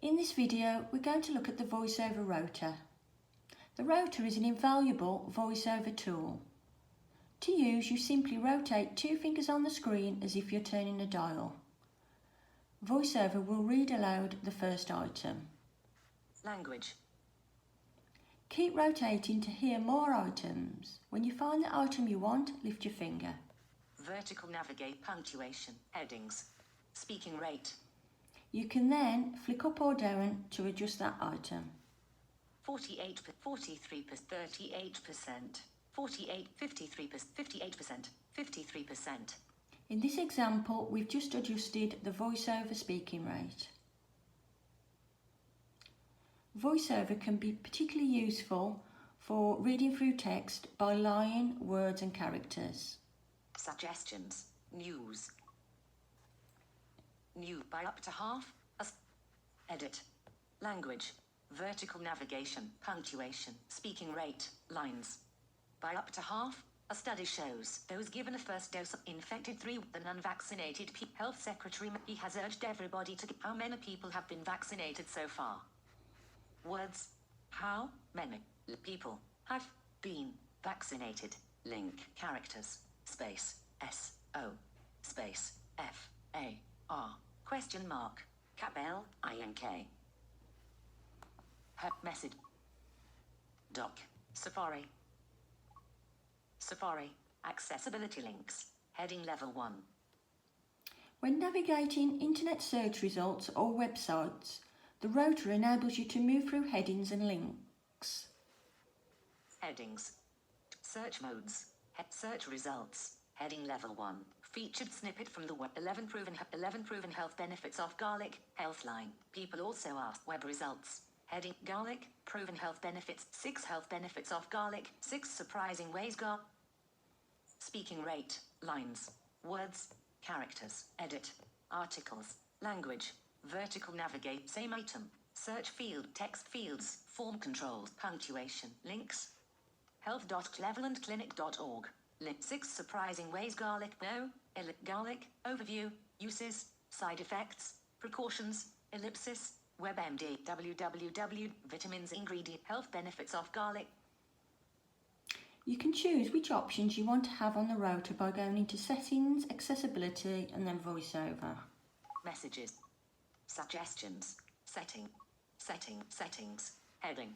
In this video, we're going to look at the Voiceover Rotor. The rotor is an invaluable voiceover tool. To use, you simply rotate two fingers on the screen as if you're turning a dial. Voiceover will read aloud the first item. Language. Keep rotating to hear more items. When you find the item you want, lift your finger. Vertical navigate punctuation. Headings. Speaking rate. You can then flick up or down to adjust that item. 48, 43, 38%, 48, 53, 58%, 53%. In this example, we've just adjusted the voiceover speaking rate. Voiceover can be particularly useful for reading through text by line, words and characters. Suggestions. News. New by up to half. Edit. Language. Vertical navigation. Punctuation. Speaking rate. Lines. By up to half. A study shows those given a first dose of infected 3 than unvaccinated. Health Secretary he has urged everybody to. How many people have been vaccinated so far? Words. How many people have been vaccinated? Link. Characters. Space. S-O. Space. F-A-R. Question mark. Cap L-I-N-K. Message. Doc. Safari. Safari. Accessibility links. Heading level 1. When navigating internet search results or websites, the rotor enables you to move through headings and links. Headings. Search modes. Search results. Heading level 1. Featured snippet from the web. 11 proven health benefits of garlic. Healthline. People also ask web results. Heading garlic. Proven health benefits. 6 health benefits of garlic. 6 surprising ways Speaking rate. Lines. Words. Characters. Edit. Articles. Language. Vertical navigate. Same item. Search field. Text fields. Form controls. Punctuation. Links. health.clevelandclinic.org. Link. 6 surprising ways garlic. Garlic. Overview. Uses. Side effects. Precautions. Ellipsis. WebMD. www. Vitamins. Ingredient. Health benefits of garlic. You can choose which options you want to have on the rotor by going into Settings, Accessibility and then Voiceover. Messages. Suggestions. Settings. Heading.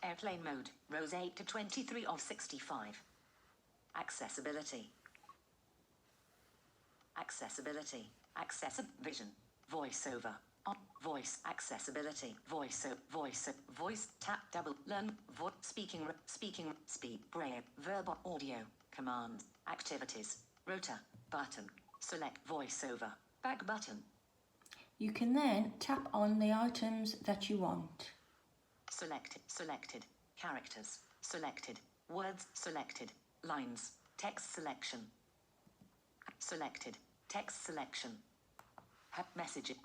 Airplane mode. Rows 8 to 23 of 65. Accessibility. Vision. Voiceover. On. Voice. Accessibility. Voice. Tap. Double. Learn. Speaking. Speed. Braille. Verb. Audio. Commands. Activities. Rotor. Button. Select. Voiceover. Back button. You can then tap on the items that you want. Selected. Characters. Selected. Words. Selected. Lines. Text selection. Selected. Text selection. Messages.